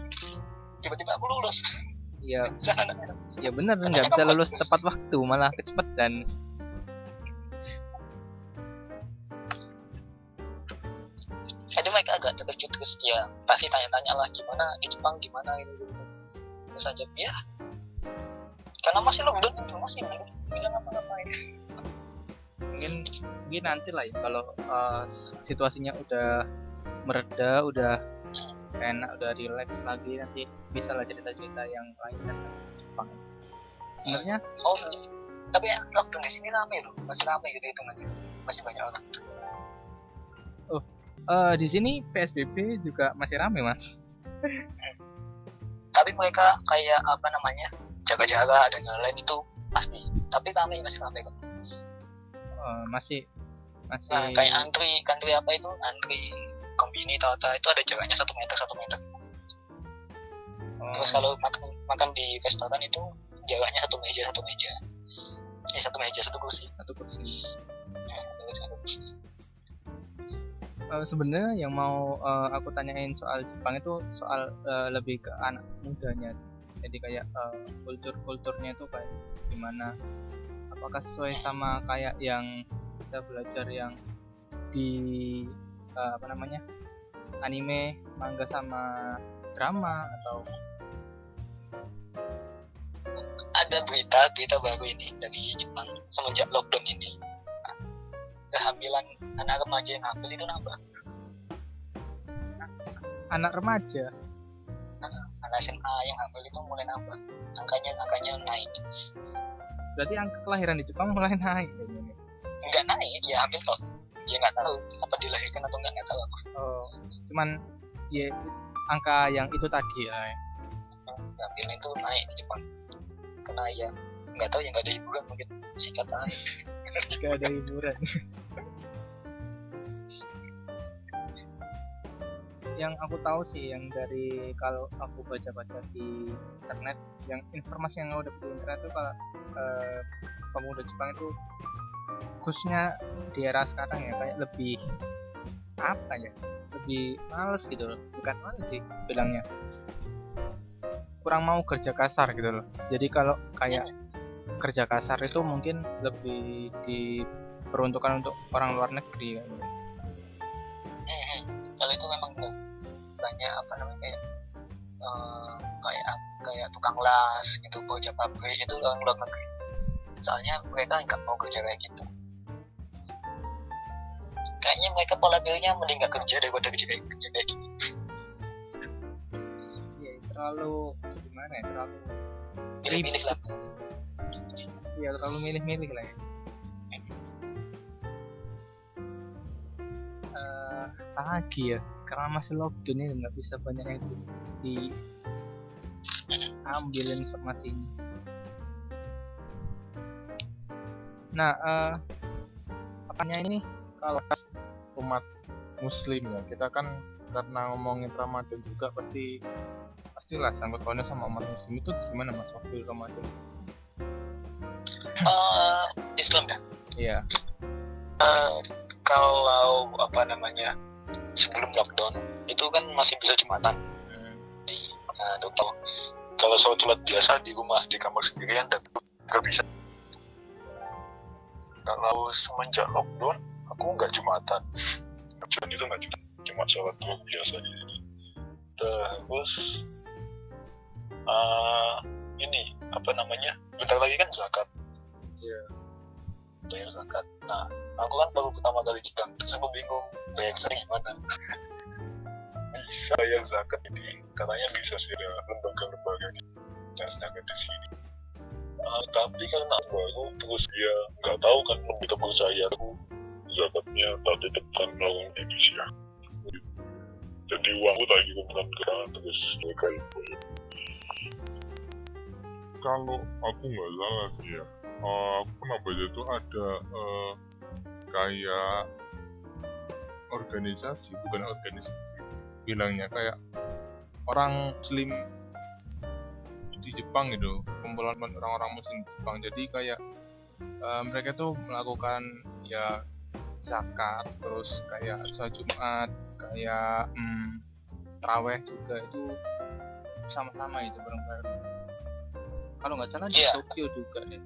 Speaker 2: Tiba-tiba aku lulus.
Speaker 1: Iya. Ya benar, nggak bisa lulus tepat waktu, malah kecepatan.
Speaker 2: Jadi mereka agak terkejut, terus ya pasti tanya-tanya lah gimana di Jepang, gimana gitu. Terus aja ya, karena masih lockdown itu masih bilang apa-apain.
Speaker 1: Mungkin nanti lah ya kalau situasinya udah mereda, udah enak, udah relax lagi, nanti bisa lah cerita-cerita yang lain tentang Jepang. Sebenarnya
Speaker 2: Oh, tapi lockdown di sini rame loh, masih rame gitu hitungannya, masih banyak orang.
Speaker 1: di sini PSBB juga masih rame mas.
Speaker 2: Tapi mereka kayak apa namanya, jaga jarak dan lain-lain itu pasti. Tapi rame, masih rame kok.
Speaker 1: Masih
Speaker 2: Nah, kayak antri apa itu, antri kombini Tata itu ada jaraknya 1 meter 1 meter. Terus kalau makan di restoran itu jaraknya 1 meja 1 meja. 1 meja 1 kursi.
Speaker 1: satu kursi.
Speaker 2: Ya, 1 kursi.
Speaker 1: Sebenarnya yang mau aku tanyain soal Jepang itu soal lebih ke anak mudanya. Jadi kayak kulturnya itu kayak gimana? Apakah sesuai sama kayak yang kita belajar yang di apa namanya, anime, manga sama drama, atau
Speaker 2: Ada berita baru ini dari Jepang semenjak lockdown ini. Kehamilan anak remaja yang hamil itu nambah.
Speaker 1: anak remaja?
Speaker 2: Anak SMA yang hamil itu mulai nambah. Angkanya naik.
Speaker 1: Berarti angka kelahiran di Jepang mulai naik.
Speaker 2: Enggak naik, ya hamil toh. Ya nggak tahu apa dilahirkan atau nggak tahu aku.
Speaker 1: Cuman ya angka yang itu tadi ya.
Speaker 2: Hamil itu naik di Jepang. Karena ya nggak tahu, ya nggak ada hiburan mungkin, sikat naik.
Speaker 1: Gak ada hiburan. Yang aku tahu sih, yang dari kalau aku baca-baca di internet, yang informasi yang aku dapat di internet itu kalau pemuda Jepang itu khususnya di era sekarang ya kayak lebih apa ya, lebih males gitu loh. Bukan males sih bilangnya, kurang mau kerja kasar gitu loh. Jadi kalau kayak kerja kasar itu mungkin lebih diperuntukkan untuk orang luar negeri kan.
Speaker 2: Kalau itu memang banyak apa namanya, kayak tukang las gitu, bocah pabrik itu orang luar negeri. Soalnya mereka nggak mau kerja kayak gitu. Kayaknya mereka pola pikirnya mending nggak kerja daripada kerja kayak gitu.
Speaker 1: Ya terlalu gimana ya, terlalu
Speaker 2: Pilih-pilih lah.
Speaker 1: ya terlalu milih-milih lah ya. Lagi ya, karena masih lockdown ini nggak bisa banyak yang diambil informasinya. Nah, apanya ini kalau
Speaker 4: Umat muslim ya, kita kan karena ngomongin Ramadan juga pastilah sangkut pautnya sama umat muslim. Itu gimana mas waktu Ramadan?
Speaker 2: Islam ya.
Speaker 1: Iya.
Speaker 3: Kalau apa namanya, sebelum lockdown itu kan masih bisa Jumatan. Kalau sholat biasa di rumah di kamar sendirian nggak bisa. Kalau semenjak lockdown aku nggak Jumatan.
Speaker 4: Tujuan itu nggak cuma sholat doang biasa di sini. Terus ini apa namanya? Bentar lagi kan zakat.
Speaker 3: Iya. Bayar zakat. Nah, aku kan baru pertama kali juga, terus aku bingung bayar zakat gimana.
Speaker 4: Bisa bayar zakat ini, katanya bisa sih ada lembaga-lembaga dan zakat di sini. Tapi karena aku baru, terus dia nggak tahu kan, lebih kepercaya aku zakatnya tak tetapkan orang Indonesia. Jadi uangku tak kirimkan ke sana, terus mereka itu. Kalau aku nggak salah sih ya, aku pernah baca itu ada kayak organisasi, bukan organisasi, bilangnya kayak orang Muslim di Jepang gitu, kumpulan orang-orang Muslim di Jepang. Jadi kayak mereka tuh melakukan ya zakat, terus kayak sholat Jumat, kayak taraweh juga itu sama-sama itu bareng-bareng. Kalau nggak salah di Tokyo juga deh.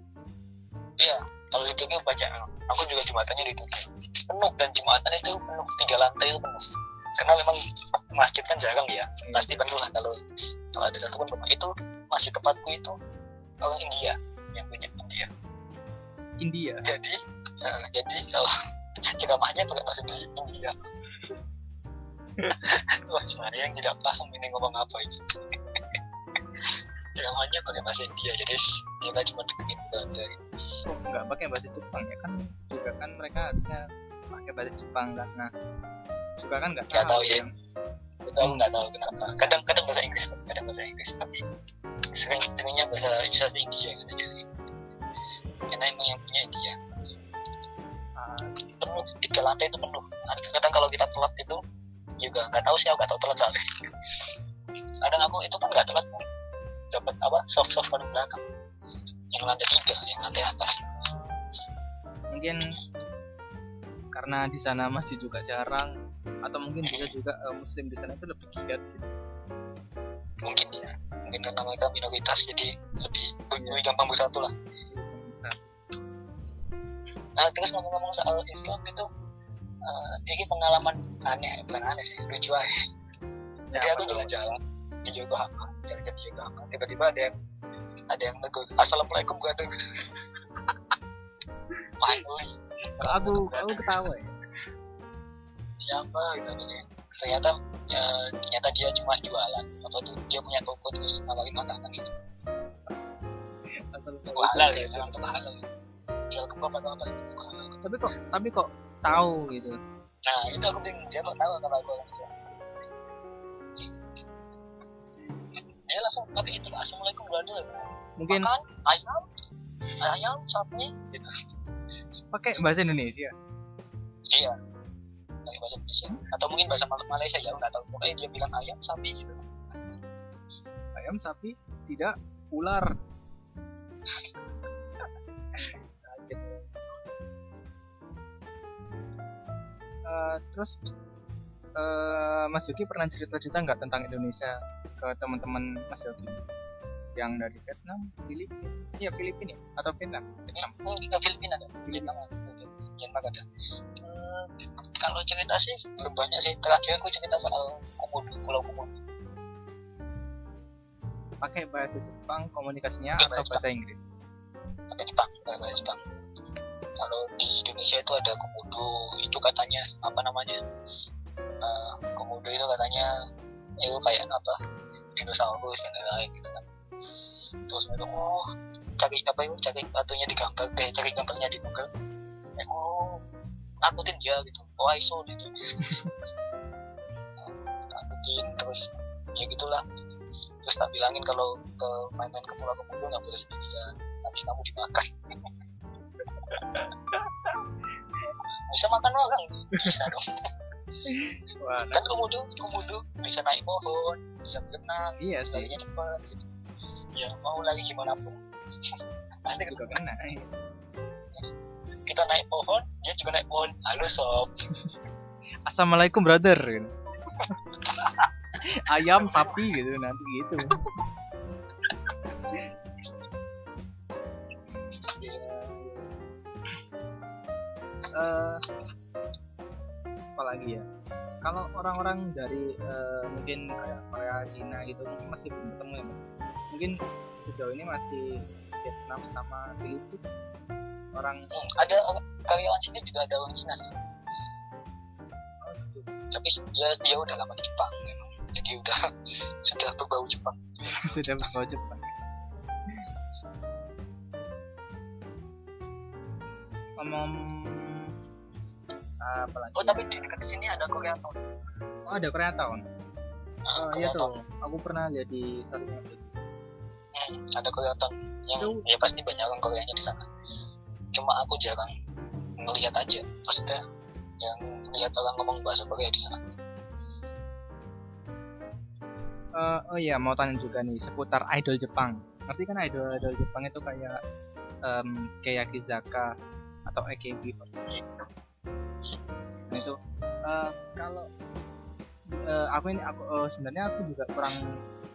Speaker 2: Iya, kalau di Tokyo baca, aku juga Jumatannya di Tokyo penuh, dan Jumatan itu penuh, 3 lantai itu penuh. Karena memang masjid kan jarang ya, pasti penuh lah kalau ada satu pun penuh. Itu masjid tempatku itu orang India yang punya India. Jadi kalau ceramahnya pakai bahasa India. Wah, sebenarnya yang tidak paham ini ngomong apa ini. Namanya pakai bahasa India, jadi dia nggak cuma deketin gitu aja.
Speaker 1: Kok nggak pakai bahasa Jepang ya kan? Juga kan mereka harusnya pakai bahasa Jepang kan. Nah, juga kan nggak
Speaker 2: Nggak tahu ya.
Speaker 1: yang
Speaker 2: Itu aku nggak tahu kenapa. Kadang bahasa Inggris, tapi seringnya bahasa India gitu ya. Karena emang yang punya India. Penuh, 3 lantai itu penuh. Kadang kalau kita telat itu juga nggak tahu sih, aku nggak tahu telat soalnya. Kadang aku itu kan nggak telat, dapat soft paling belakang. Yang lantai 3, yang lantai atas.
Speaker 1: mungkin karena di sana masjid juga jarang, atau mungkin bisa juga muslim di sana itu lebih giat gitu.
Speaker 2: Mungkin karena mereka minoritas jadi lebih gampang bersatu lah. Nah, terus ngomong-ngomong soal Islam itu, ini pengalaman bukan aneh sih, lucu aja. Jadi aku jalan-jalan di Yokohama, tiba-tiba ada yang negur, assalamualaikum gua tuh. Finally.
Speaker 1: Aku ketawa ya.
Speaker 2: Siapa gitu nih? Ternyata dia cuma jualan. Apa tuh? Dia punya toko terus nawarin makanan gitu. Halal ya, bilang tuh halal. Jual kebab atau apa gitu.
Speaker 1: Tapi kok tahu gitu.
Speaker 2: Nah, itu aku bingung, dia kok tahu kalau aku orang Islam. Dia langsung pakai itu, assalamualaikum brother.
Speaker 1: Mungkin
Speaker 2: Makan ayam sapi gitu.
Speaker 1: pakai bahasa Indonesia.
Speaker 2: Iya, pakai bahasa Indonesia atau mungkin bahasa Malaysia, ya nggak tahu. Pokoknya dia bilang ayam sapi gitu.
Speaker 1: Ayam sapi tidak ular. Terus Mas Yogi pernah cerita-cerita nggak tentang Indonesia ke teman-teman Mas Yogi yang dari Vietnam, Filipina atau Vietnam?
Speaker 2: Filipina ada, Myanmar ada. Kalau cerita sih belum banyak sih. Terakhir aku cerita soal Pulau Komodo.
Speaker 1: Pakai bahasa Jepang komunikasinya
Speaker 2: Pakai
Speaker 1: atau
Speaker 2: bahasa
Speaker 1: bahasa Inggris?
Speaker 2: Pakai Jepang. Kalau di Indonesia itu ada Komodo, itu katanya apa namanya? Komodo itu katanya itu kayak apa? Dinosaurus yang lain gitu kan. Terus mereka cari batunya di gambar, cari gambarnya di Google. Nakutin dia gitu. ISO gitu. Nakutin terus ya gitulah. Terus tak bilangin kalau main-main ke Pulau Komodo nggak boleh sendirian, nanti kamu dimakan. Bisa makan orang, bisa dong.
Speaker 1: Wah,
Speaker 2: Kan Komodo bisa naik pohon, bisa berenang,
Speaker 1: iya sih.
Speaker 2: larinya cepat gitu. Ya mau lari gimana pun. Nanti
Speaker 1: Juga kena.
Speaker 2: kita naik pohon, dia juga naik pohon. Halo sob.
Speaker 1: Assalamualaikum brother. Ayam sapi gitu nanti gitu. Apa lagi ya? Kalau orang-orang dari mungkin kayak Korea, Cina gitu mungkin masih belum ketemu ya. Mungkin sejauh ini masih Vietnam sama Filipina. Orang
Speaker 2: Ada karyawan sini juga ada orang Cina sih. Tapi dia udah lama di Jepang memang. Jadi sudah berbau Jepang.
Speaker 1: sudah berbau Jepang. Ngomong apa lagi?
Speaker 2: Oh, tapi di dekat sini ada Korea Town.
Speaker 1: Oh, ada Korea Town. Iya
Speaker 2: Korea Town.
Speaker 1: tuh. Aku pernah lihat di story-nya.
Speaker 2: Ada Korea Town yang ya pasti banyak orang Koreanya di sana. Cuma aku jarang ngelihat aja. Maksudnya yang lihat orang ngomong bahasa Korea di sana.
Speaker 1: Oh iya, mau tanya juga nih seputar idol Jepang. Ngerti kan idol Jepang itu kayak Keyakizaka atau AKB. Nah itu kalau aku sebenarnya aku juga kurang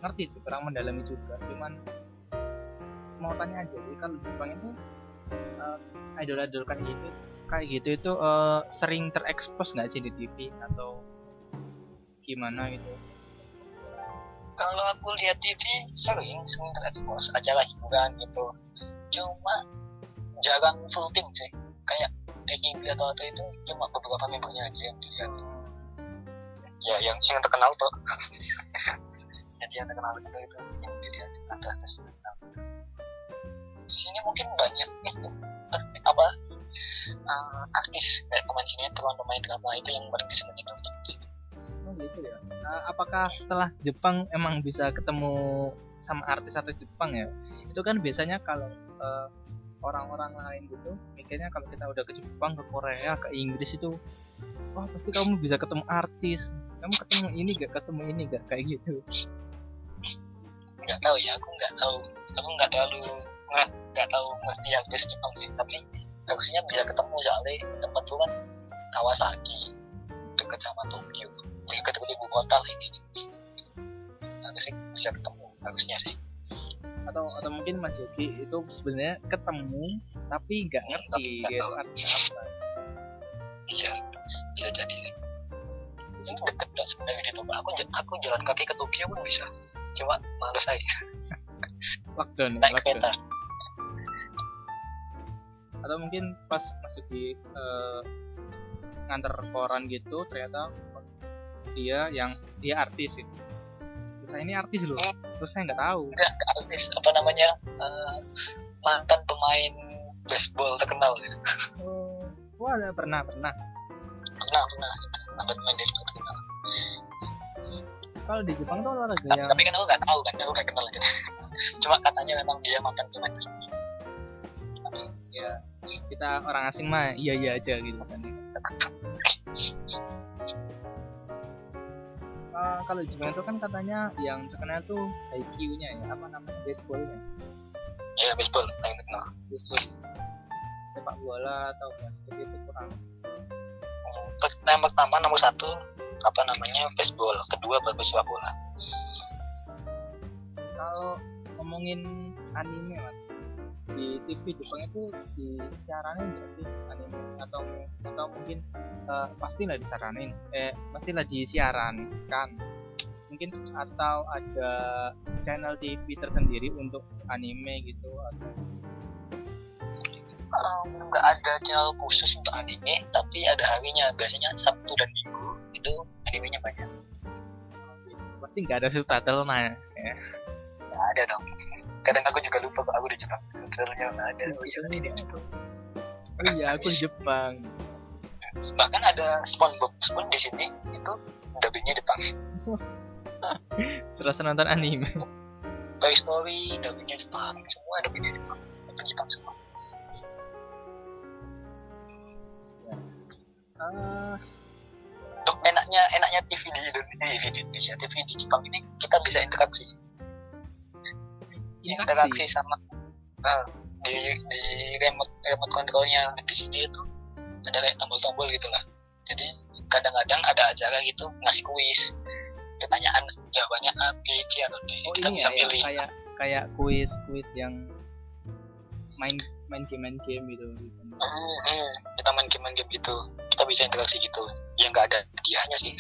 Speaker 1: ngerti, kurang mendalami juga. Cuman mau tanya aja, jadi kalau Jepang itu idol kayak gitu itu sering terekspos nggak sih di TV atau gimana gitu?
Speaker 2: Kalau aku lihat TV sering terekspos acara hiburan gitu. Cuma jarang full tim sih. Kayak AKB atau itu cuma beberapa membernya aja yang dilihat. ya yang sing terkenal tuh. Jadi yang terkenal itu yang jadi artis terkenal. Di sini mungkin banyak itu artis kayak pemain sinetron, pemain drama itu yang paling bisa menonton di situ.
Speaker 1: Oh gitu ya. Apakah setelah Jepang emang bisa ketemu sama artis-artis Jepang ya? Itu kan biasanya kalau orang-orang lain gitu mikirnya kalau kita udah ke Jepang, ke Korea, ke Inggris itu wah pasti kamu bisa ketemu artis, kamu ketemu ini gak kayak gitu.
Speaker 2: Nggak tahu ya, aku nggak tahu ngerti artis Jepang sih, tapi harusnya bisa ketemu soalnya tempat itu kan Kawasaki dekat sama Tokyo, dekat ibu kota ini, harusnya bisa ketemu harusnya sih.
Speaker 1: Atau mungkin Mas Yogi itu sebenarnya ketemu tapi nggak ngerti
Speaker 2: Nggak
Speaker 1: gitu
Speaker 2: tahu.
Speaker 1: artinya apa.
Speaker 2: Iya, bisa jadi. Ini deket gak sebenarnya gitu, Pak. Aku jalan kaki ke Tokyo pun bisa, cuma males aja
Speaker 1: Lockdown.
Speaker 2: naik kereta.
Speaker 1: Atau mungkin pas Mas Yogi nganter koran gitu ternyata dia artis gitu. Terus saya ini artis loh, terus saya nggak tahu.
Speaker 2: Enggak artis apa namanya, mantan pemain baseball terkenal gitu.
Speaker 1: Wah, pernah.
Speaker 2: Pernah mantan pemain baseball terkenal.
Speaker 1: Kalau di Jepang tuh olahraga yang
Speaker 2: Tapi kan aku nggak tahu kan, aku nggak kenal gitu. Cuma katanya memang dia mantan pemain baseball.
Speaker 1: ya kita orang asing mah iya aja gitu kan. Kalau di Jepang itu kan katanya yang terkenal tuh IQ-nya ya, apa namanya, baseballnya.
Speaker 2: Ya baseball paling terkenal.
Speaker 1: Baseball. Sepak bola atau basket itu kurang.
Speaker 2: Yang pertama nomor 1 apa namanya baseball, kedua baru sepak bola.
Speaker 1: Kalau ngomongin anime Mas, di TV Jepang itu disiaranin nggak sih anime atau mungkin pastilah disiarankan mungkin, atau ada channel TV tersendiri untuk anime gitu atau
Speaker 2: Nggak ada channel khusus untuk anime, tapi ada harinya, biasanya Sabtu dan Minggu itu animenya banyak.
Speaker 1: pasti nggak ada subtitle ya.
Speaker 2: Nggak ada dong. Kadang aku juga lupa kok aku di Jepang. Sebenarnya nggak ada. Ini di Jepang.
Speaker 1: Oh iya, aku di Jepang.
Speaker 2: Bahkan ada SpongeBob pun di sini itu dubbingnya Jepang.
Speaker 1: Serasa nonton anime.
Speaker 2: Toy Story dubbingnya Jepang, semua dubbingnya Jepang. Itu Jepang semua. Tuh enaknya TV di Indonesia, TV di Jepang ini kita bisa interaksi sama di remote controlnya di sini itu ada kayak tombol-tombol gitulah. Jadi kadang-kadang ada acara gitu ngasih kuis, pertanyaan jawabannya A, B, C atau D. Kita bisa milih.
Speaker 1: Kayak kuis yang main game gitu.
Speaker 2: Kita main game gitu, kita bisa interaksi gitu. Ya nggak ada hadiahnya sih,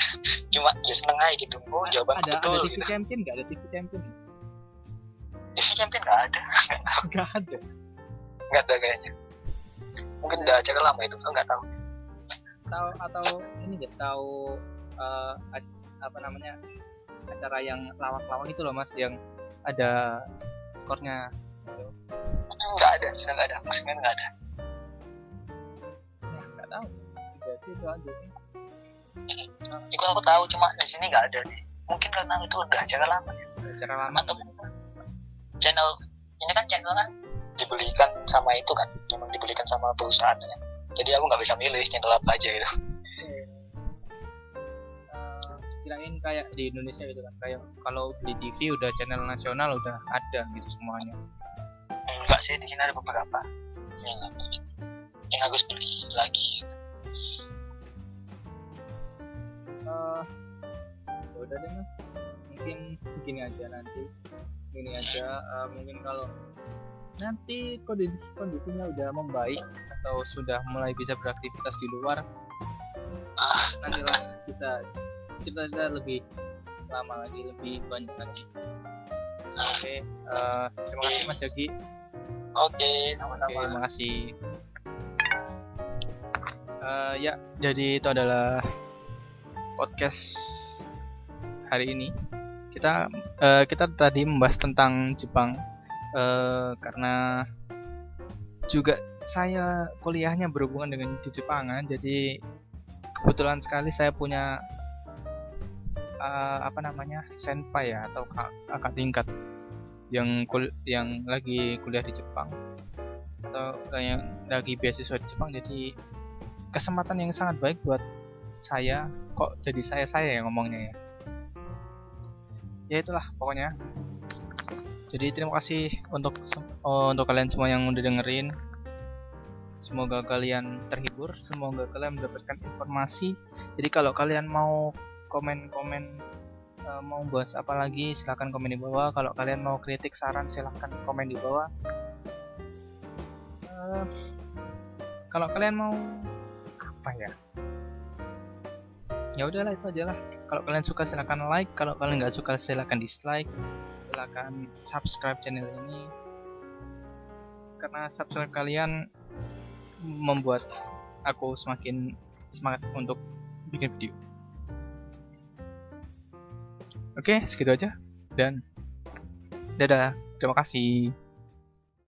Speaker 2: cuma ya seneng aja gitu. Oh jawaban betul.
Speaker 1: Ada TV
Speaker 2: gitu.
Speaker 1: Champion nggak? Ada TV Champion?
Speaker 2: TV Champion nggak ada. Nggak ada kayaknya. Mungkin udah acara lama itu, nggak tahu.
Speaker 1: Atau ini nggak tahu apa namanya, acara yang lawak-lawak itu loh Mas, yang ada skornya.
Speaker 2: Nggak ada, sudah nggak ada, maksudnya nggak ada.
Speaker 1: Ya, nggak tahu. Jadi itu aja sih.
Speaker 2: Itu aku tahu, cuma di sini nggak ada nih. Mungkin karena itu udah acara lama ya.
Speaker 1: Acara lama.
Speaker 2: Atau channel ini kan dibelikan sama itu kan, memang dibelikan sama perusahaan kan. Jadi aku nggak bisa milih channel apa aja itu.
Speaker 1: Kirain kayak di Indonesia gitu kan, kayak kalau beli TV udah channel nasional udah ada gitu semuanya.
Speaker 2: Enggak sih, di sini ada beberapa yang harus beli lagi.
Speaker 1: Udah deh Mas, mungkin segini aja nanti. Mungkin kalau nanti kondisinya udah membaik atau sudah mulai bisa beraktivitas di luar, nantilah bisa kita lebih lama lagi, lebih banyak lagi. Oke, terima kasih Mas Yogi.
Speaker 2: Oke, sama-sama.
Speaker 1: Oke, terima kasih. Ya, jadi itu adalah podcast hari ini kita tadi membahas tentang Jepang, karena juga saya kuliahnya berhubungan dengan di Jepangan, jadi kebetulan sekali saya punya senpai ya, atau kakak tingkat yang lagi kuliah di Jepang, atau yang lagi beasiswa di Jepang. Jadi kesempatan yang sangat baik buat saya. Kok jadi saya yang ngomongnya ya? Ya itulah pokoknya. Jadi terima kasih untuk kalian semua yang udah dengerin. Semoga kalian terhibur, semoga kalian mendapatkan informasi. Jadi kalau kalian mau komen-komen, mau bahas apa lagi, silahkan komen di bawah. Kalau kalian mau kritik, saran, silahkan komen di bawah. Kalau kalian mau apa ya? Ya udahlah, itu aja lah. Kalau kalian suka silahkan like, kalau kalian nggak suka silahkan dislike. Silahkan subscribe channel ini, karena subscribe kalian membuat aku semakin semangat untuk bikin video. Oke, segitu aja dan dadah. Terima kasih.